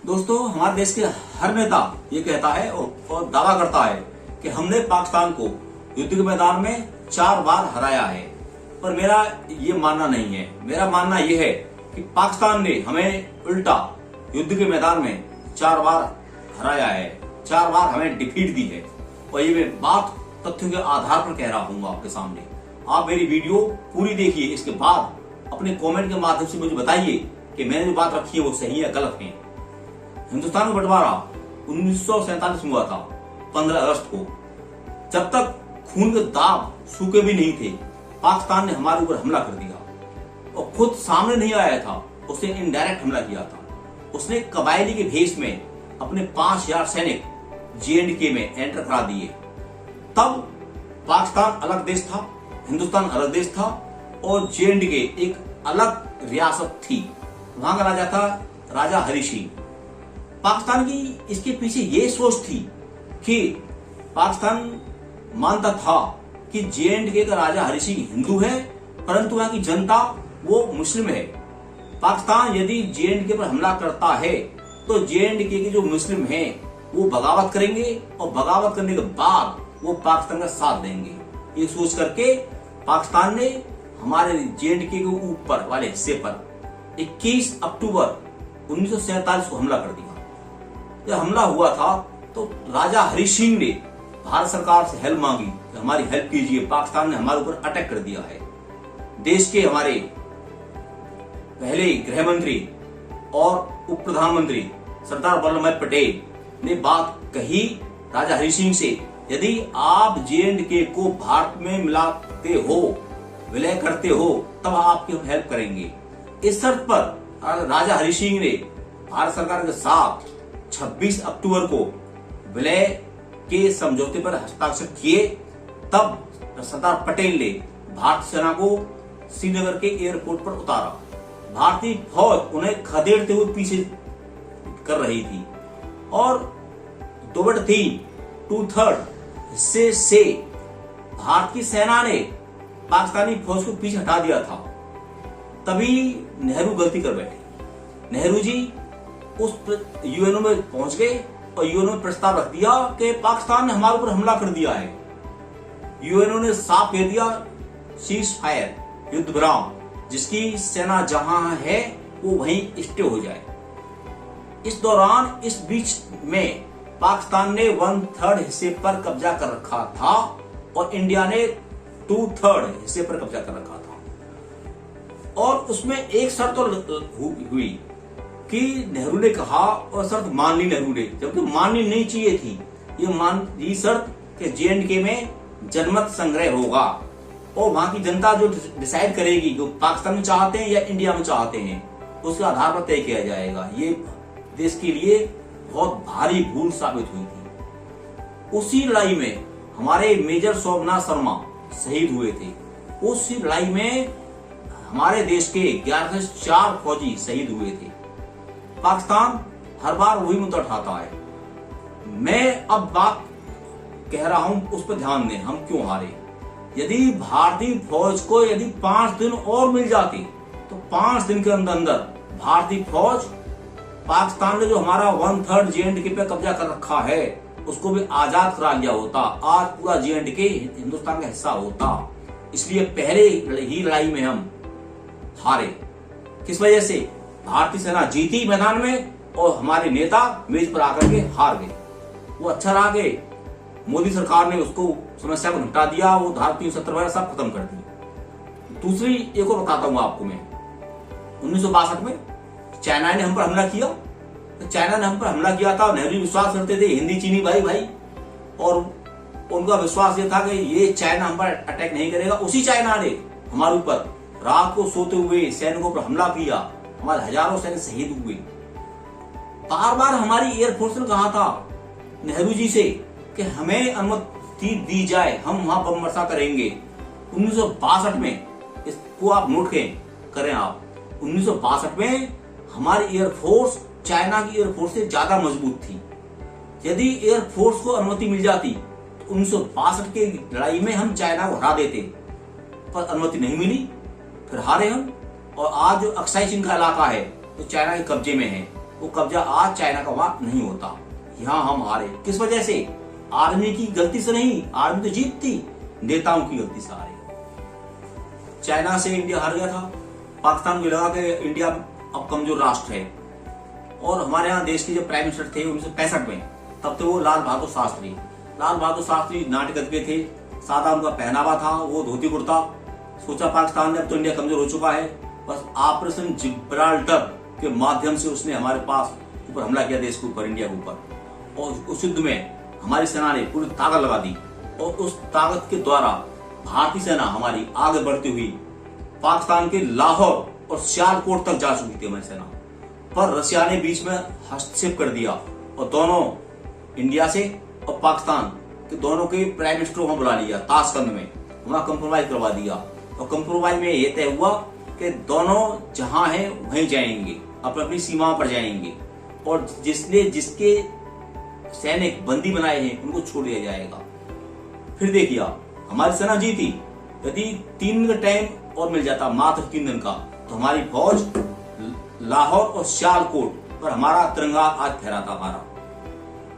दोस्तों, हमारे देश के हर नेता ये कहता है और दावा करता है कि हमने पाकिस्तान को युद्ध के मैदान में 4 बार हराया है। पर मेरा ये मानना नहीं है। मेरा मानना ये है कि पाकिस्तान ने हमें उल्टा युद्ध के मैदान में 4 बार हराया है, 4 बार हमें डिफीट दी है। और ये मैं बात तथ्यों के आधार पर कह रहा हूँ आपके सामने। आप मेरी वीडियो पूरी देखिए, इसके बाद अपने कमेंट के माध्यम से मुझे बताइए कि मैंने जो बात रखी है वो सही है गलत है। हिंदुस्तान का बंटवारा 1947 में हुआ था 15 अगस्त को। जब तक खून के दाग सूखे भी नहीं थे, पाकिस्तान ने हमारे ऊपर हमला कर दिया और खुद सामने नहीं आया था, उसने इनडायरेक्ट हमला किया था। उसने कबायली के भेष में अपने 5000 सैनिक J&K में एंटर करा दिए। तब पाकिस्तान अलग देश था, हिंदुस्तान अलग देश था और J&K एक अलग रियासत थी। वहां का राजा था राजा हरि सिंह। पाकिस्तान की इसके पीछे ये सोच थी कि पाकिस्तान मानता था कि J&K का राजा हरि सिंह हिंदू है, परंतु वहां की जनता वो मुस्लिम है। पाकिस्तान यदि J&K पर हमला करता है तो J&K के जो मुस्लिम हैं वो बगावत करेंगे और बगावत करने के बाद वो पाकिस्तान का साथ देंगे। ये सोच करके पाकिस्तान ने हमारे J&K के ऊपर वाले हिस्से पर 21 अक्टूबर 1947 को हमला कर दिया। जब हमला हुआ था तो राजा हरि सिंह ने भारत सरकार से हेल्प मांगी कि हमारी हेल्प कीजिए, पाकिस्तान ने हमारे ऊपर अटैक कर दिया है। देश के हमारे पहले गृह मंत्री और उप प्रधानमंत्री सरदार वल्लभ भाई पटेल ने बात कही राजा हरि सिंह से, यदि आप J&K को भारत में मिलाते हो, विलय करते हो, तब आपकी हम हेल्प करेंगे। इस शर्त पर राजा हरि सिंह ने भारत सरकार के साथ 26 अक्टूबर को विलय के समझौते पर हस्ताक्षर किए। तब सरदार पटेल ने भारतीय सेना को श्रीनगर के एयरपोर्ट पर उतारा। भारतीय फौज उन्हें खदेड़ते हुए पीछे कर रही थी और 2/3 हिस्से से भारत की सेना ने पाकिस्तानी फौज को पीछे हटा दिया था। तभी नेहरू गलती कर बैठे। नेहरू जी उस यूएनओ में पहुंच गए और यूएनओ में प्रस्ताव रख दिया कि पाकिस्तान ने हमारे ऊपर हमला कर दिया है। यूएनओ ने साफ कह दिया सीज फायर, युद्ध विराम, जिसकी सेना जहां है वो वहीं स्टे हो जाए। इस दौरान इस बीच में पाकिस्तान ने 1/3 हिस्से पर कब्जा कर रखा था और इंडिया ने 2/3 हिस्से पर कब्जा कर रखा था। और उसमें एक शर्त हुई कि नेहरू ने कहा और शर्त मान ली नेहरू ने, जबकि माननी नहीं चाहिए थी। ये शर्त कि J&K में जनमत संग्रह होगा और वहां की जनता जो डिसाइड करेगी जो पाकिस्तान में चाहते हैं या इंडिया में चाहते हैं, उसके आधार पर तय किया जाएगा। ये देश के लिए बहुत भारी भूल साबित हुई थी। उसी लड़ाई में हमारे मेजर सोमनाथ शर्मा शहीद हुए थे। उसी लड़ाई में हमारे देश के 11 से 4 फौजी शहीद हुए थे। पाकिस्तान हर बार वही मुद्दा उठाता है। मैं अब बात कह रहा हूं, उस पर ध्यान दें, हम क्यों हारे। यदि भारतीय फौज को 5 दिन और मिल जाती तो 5 दिन के अंदर अंदर भारतीय फौज पाकिस्तान ने जो हमारा 1/3 J&K पे कब्जा कर रखा है उसको भी आजाद करा लिया होता। आज पूरा J&K हिंदुस्तान का हिस्सा होता। इसलिए पहले ही लड़ाई में हम हारे। किस वजह से? भारतीय सेना जीती मैदान में और हमारे नेता मेज पर आकर के हार गए। वो अच्छा रहा कि मोदी सरकार ने उसको समस्या को निपटा दिया, वो धारा 370 वगैरह सब खत्म कर दी। दूसरी एक और बताता हूं आपको मैं। 1962 में चाइना ने हम पर हमला किया। तो चाइना ने हम पर हमला किया था। नेहरू विश्वास करते थे हिंदी चीनी भाई भाई, और उनका विश्वास ये था कि ये चाइना हम पर अटैक नहीं करेगा। उसी चाइना ने हमारे ऊपर रात को सोते हुए सैनिकों पर हमला किया, हमारे हजारों सैनिक शहीद हुए। बार बार हमारी एयरफोर्स ने कहा था नेहरू जी से कि हमें अनुमति दी जाए, हम वहां बम वर्षा करेंगे। 1962 में, इसको आप नोट करें आप, 1962 में हमारी एयरफोर्स चाइना की एयरफोर्स से ज्यादा मजबूत थी। यदि एयरफोर्स को अनुमति मिल जाती तो 1962 की लड़ाई में हम चाइना को हरा देते, पर अनुमति नहीं मिली, फिर हारे हम। और आज जो अक्साई चीन का इलाका है तो चाइना के कब्जे में है। वो कब्जा आज चाइना का वहां नहीं होता। यहाँ हम हारे किस वजह से? आर्मी की गलती से नहीं, आर्मी तो जीतती, नेताओं की गलती से हारे। चाइना से इंडिया हार गया था, पाकिस्तान को लगा कि इंडिया अब कमजोर राष्ट्र है। और हमारे यहाँ देश के जो प्राइम मिनिस्टर थे 1965 में, तब तो वो लाल बहादुर शास्त्री। लाल बहादुर शास्त्री नाटक पे थे, सादा उनका पहनावा था, वो धोती कुर्ता। सोचा पाकिस्तान ने अब तो इंडिया कमजोर हो चुका है, बस ऑपरेशन जिब्राल्टर के माध्यम से उसने हमारे पास ऊपर हमला किया, देश के ऊपर, इंडिया के ऊपर। और उस युद्ध में हमारी सेना ने पूरी ताकत लगा दी और उस ताकत के द्वारा भारतीय सेना हमारी आगे बढ़ती हुई पाकिस्तान के लाहौर और सियालकोट तक जा चुकी थी हमारी सेना। पर रशिया ने बीच में हस्तक्षेप कर दिया और दोनों इंडिया से और पाकिस्तान के दोनों के प्राइम मिनिस्टर को बुला लिया ताशकंद में, वहां कंप्रोमाइज करवा दिया। और कंप्रोमाइज में यह तय हुआ कि दोनों जहां हैं वहीं जाएंगे, अपनी अपनी सीमाओं पर जाएंगे और जिसके सैनिक बंदी बनाए हैं उनको छोड़ दिया जाएगा। फिर देखिए हमारी सेना जीती। यदि 3 दिन का टाइम और मिल जाता, मात्र 3 दिन का, तो हमारी फौज लाहौर और सियालकोट पर हमारा तिरंगा आज फहराता हमारा।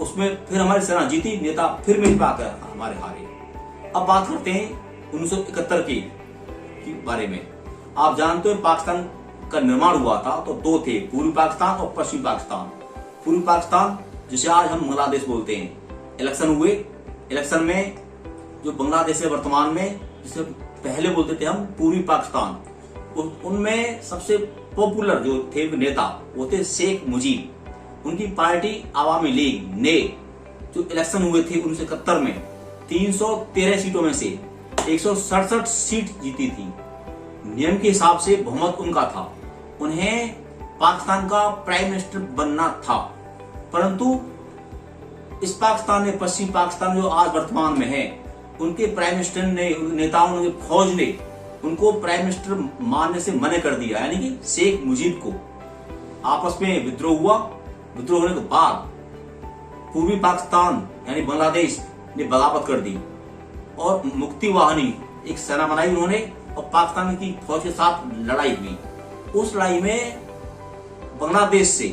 उसमें फिर हमारी सेना जीती, नेता फिर मिल पाकर हमारे हारे। अब बात करते हैं 1971 की बारे में। आप जानते हो पाकिस्तान का निर्माण हुआ था तो 2 थे, पूर्वी पाकिस्तान और पश्चिमी पाकिस्तान। पूर्वी पाकिस्तान जिसे आज हम बांग्लादेश बोलते हैं। इलेक्शन हुए, इलेक्शन में जो बांग्लादेश है वर्तमान में, जिसे पहले बोलते थे हम पूर्वी पाकिस्तान, उनमें सबसे पॉपुलर जो थे नेता वो थे शेख मुजीब। उनकी पार्टी आवामी लीग ने जो इलेक्शन हुए थे 1971 में 313 सीटों में से 167 सीट जीती थी। नियम के हिसाब से बहुमत उनका था, उन्हें पाकिस्तान का प्राइम मिनिस्टर बनना था। परंतु इस पाकिस्तान में, पश्चिमी पाकिस्तान जो आज वर्तमान में है, उनके प्राइम मिनिस्टर ने, नेताओं ने, फौज ने उनको प्राइम मिनिस्टर मानने से मना कर दिया, यानी कि शेख मुजीब को। आपस में विद्रोह हुआ। विद्रोह होने के बाद पूर्वी पाकिस्तान यानी बांग्लादेश ने बगावत कर दी और मुक्ति वाहिनी एक सेना बनाई उन्होंने और पाकिस्तान की फौज के साथ लड़ाई हुई। उस लड़ाई में बांग्लादेश से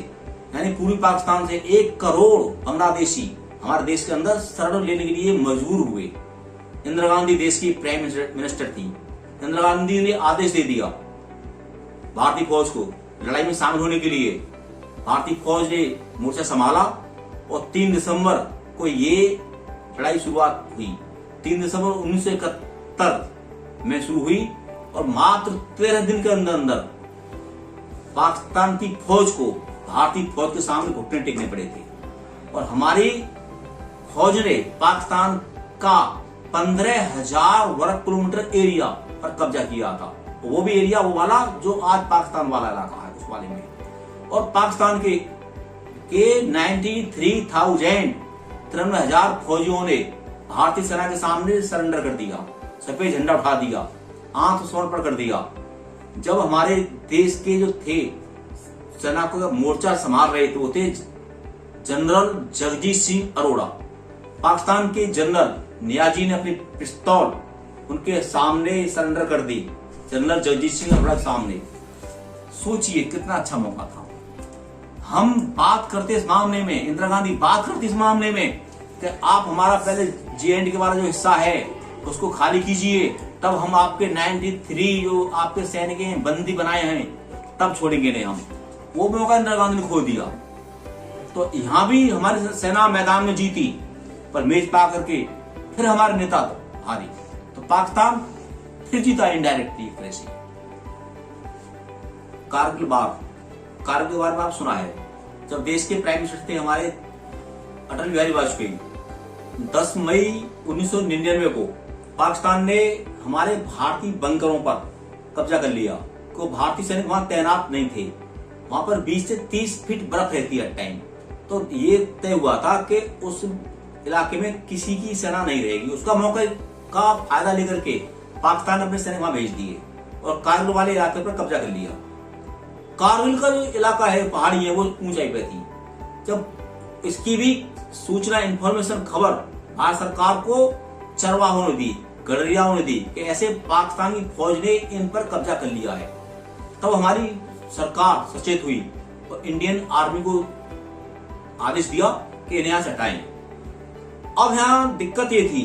यानी पूर्वी पाकिस्तान से 1 करोड़ बांग्लादेशी हमारे देश के अंदर शरण लेने के लिए मजबूर हुए। इंदिरा गांधी देश की प्राइम मिनिस्टर थी। इंदिरा गांधी ने आदेश दे दिया भारतीय फौज को लड़ाई में शामिल होने के लिए। भारतीय फौज ने मोर्चा संभाला और 3 दिसंबर को ये लड़ाई शुरुआत हुई। 3 दिसंबर 1971 में शुरू हुई और मात्र 13 दिन के अंदर अंदर पाकिस्तान की फौज को भारतीय फौज के सामने घुटने टेकने पड़े थे। और हमारी फौज ने पाकिस्तान का 15,000 वर्ग किलोमीटर एरिया पर कब्जा किया था। वो भी एरिया वो वाला जो आज पाकिस्तान वाला इलाका है, उस वाले में। और पाकिस्तान के 93,000 फौजियों ने भारतीय सेना के सामने सरेंडर कर दिया, सफेद झंडा उठा दिया, आत्मसमर्पण कर दिया। जब हमारे देश के जो थे सेना को मोर्चा संभाल रहे थे वो थे जनरल जगजीत सिंह अरोड़ा। पाकिस्तान के जनरल नियाजी ने अपनी पिस्तौल उनके सामने सरेंडर कर दी, जनरल जगजीत सिंह अरोड़ा के सामने। सोचिए कितना अच्छा मौका था। हम बात करते इस मामले में, इंदिरा गांधी बात करती इस मामले में कि आप हमारा पहले J&K वाला जो हिस्सा है उसको खाली कीजिए, तब हम आपके 93 जो आपके सैनिक हैं बंदी बनाए हैं तब छोड़ेंगे नहीं हम। वो मौका इंदिरा गांधी ने खो दिया। तो यहां भी हमारी सेना मैदान में जीती पर मेज पा करके फिर हमारे नेता हारी। तो पाकिस्तान फिर जीता इनडायरेक्टली एक तरह से। कारगिल के बारे में आप सुना है। जब देश के प्राइम मिनिस्टर थे हमारे अटल बिहारी वाजपेयी, 10 मई 1999 को पाकिस्तान ने हमारे भारतीय बंकरों पर कब्जा कर लिया। को भारतीय सैनिक वहां तैनात नहीं थे। वहां पर 20 से 30 फीट बर्फ रहती है टाइम। तो ये तय हुआ था कि उस इलाके में किसी की सेना नहीं रहेगी। उसका मौके का फायदा लेकर के पाकिस्तान ने अपने सैनिक वहां भेज दिए और कारगिल वाले इलाके पर कब्जा कर लिया। कारगिल का जो इलाका है, पहाड़ी है, वो ऊंचाई पे थी। जब इसकी भी सूचना, इंफॉर्मेशन, खबर भारत सरकार को चरवाहों ने दी, गडरियाओं ने दी कि ऐसे पाकिस्तानी फौज ने इन पर कब्जा कर लिया है, तब हमारी सरकार सचेत हुई और इंडियन आर्मी को आदेश दिया कि इन्हें यहां से हटाएं। अब यहां दिक्कत ये थी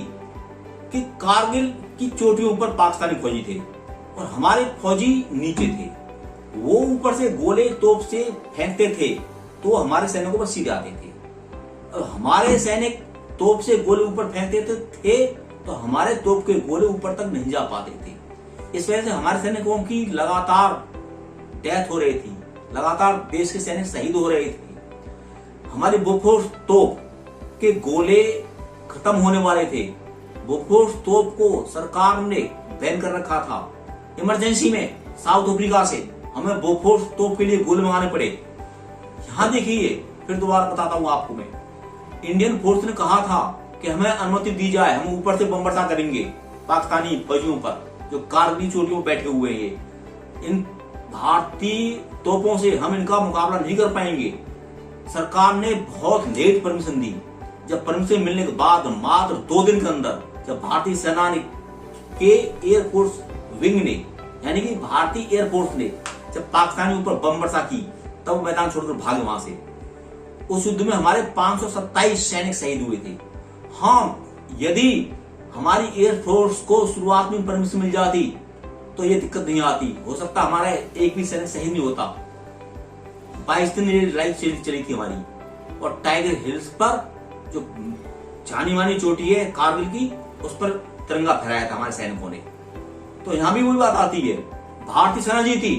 कि कारगिल की चोटियों पर पाकिस्तानी फौजी थे और हमारे फौजी नीचे थे। वो ऊपर से गोले तोप से फेंकते थे तो हमारे सैनिकों पर सीधे आते थे, और हमारे सैनिक तोप से गोले ऊपर फेंकते थे तो हमारे तोप के गोले ऊपर तक नहीं जा पाते थे। इस वजह से हमारे सैनिकों की लगातार डेथ हो रही थी, लगातार देश के सैनिक शहीद हो रहे थे। हमारी बोफोर्स तोप के गोले खत्म होने वाले थे। बोफोर्स तोप को सरकार ने बैन कर रखा था। इमरजेंसी में साउथ अफ्रीका से हमें बोफोर्स तोप के लिए गोले मंगाने पड़े। यहां देखिए, फिर दोबारा बताता हूं आपको मैं। इंडियन फोर्स ने कहा था कि हमें अनुमति दी जाए, हम ऊपर से बम बरसा करेंगे पाकिस्तानी फौजियों पर जो कारगिल चोटियों पर बैठे हुए हैं। इन भारतीय तोपों से हम इनका मुकाबला नहीं कर पाएंगे। सरकार ने बहुत लेट परमिशन दी। जब परमिशन मिलने के बाद मात्र 2 दिन के अंदर जब भारतीय सेना ने के एयरफोर्स विंग ने, यानी कि भारतीय एयरफोर्स ने जब पाकिस्तानी ऊपर बम वर्षा की, तब मैदान छोड़कर भागे वहां से। उस युद्ध में हमारे 527 सैनिक शहीद हुए थे। हाँ, यदि हमारी एयरफोर्स को शुरुआत में परमिशन मिल जाती तो ये दिक्कत नहीं आती। हो सकता हमारा एक भी सैनिक शहीद नहीं होता। 22 दिन ये लड़ाई चली थी हमारी, और टाइगर हिल्स पर जो जानी मानी चोटी है कारगिल की, उस पर तिरंगा फहराया था हमारे सैनिकों ने। तो यहां भी वही बात आती है, भारतीय सेना जीती,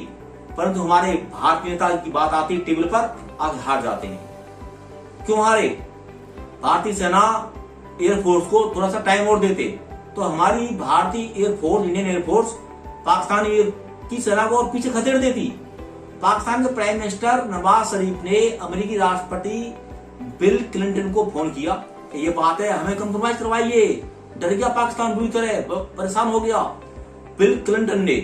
परंतु हमारे भारतीय नेता की बात आती है टेबल पर आगे हार जाते हैं। क्यों हारे? भारतीय सेना एयरफोर्स को थोड़ा सा टाइम और देते तो हमारी भारतीय एयरफोर्स, इंडियन एयरफोर्स पाकिस्तानी की सेना को और पीछे खदेड़ देती। पाकिस्तान के प्राइम मिनिस्टर नवाज शरीफ ने अमेरिकी राष्ट्रपति बिल क्लिंटन को फोन किया कि ये बात है, हमें कंप्रोमाइज करवाइए। डर गया पाकिस्तान, बुरी तरह परेशान हो गया। बिल क्लिंटन ने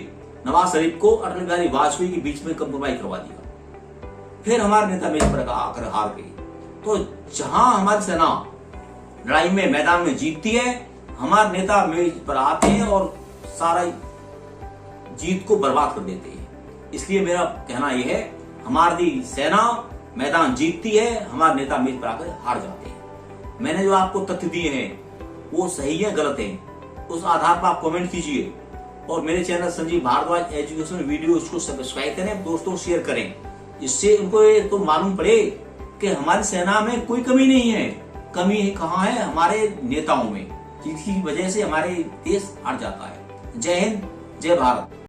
नवाज शरीफ को अटल बिहारी वाजपेयी के बीच में कंप्रोमाइज करवा दिया। फिर हमारे नेता मेज पर आकर हार गए। तो जहां हमारी सेना लड़ाई में मैदान में जीतती है, हमारे नेता मेज पर आते हैं और सारा जीत को बर्बाद कर देते हैं। इसलिए मेरा कहना यह है, हमारी सेना मैदान जीतती है, हमारे नेता मेज पर आकर हार जाते हैं। मैंने जो आपको तथ्य दिए हैं वो सही है गलत है, उस आधार पर आप कमेंट कीजिए। और मेरे channel Sanjeev Bhardwaj education videos को सब्सक्राइब करें, दोस्तों शेयर करें, इससे उनको ये तो मालूम पड़े कि हमारी सेना में कोई कमी नहीं है। कमी कहाँ है? हमारे नेताओं में, जिसकी वजह से हमारे देश हार जाता है। जय हिंद, जय भारत।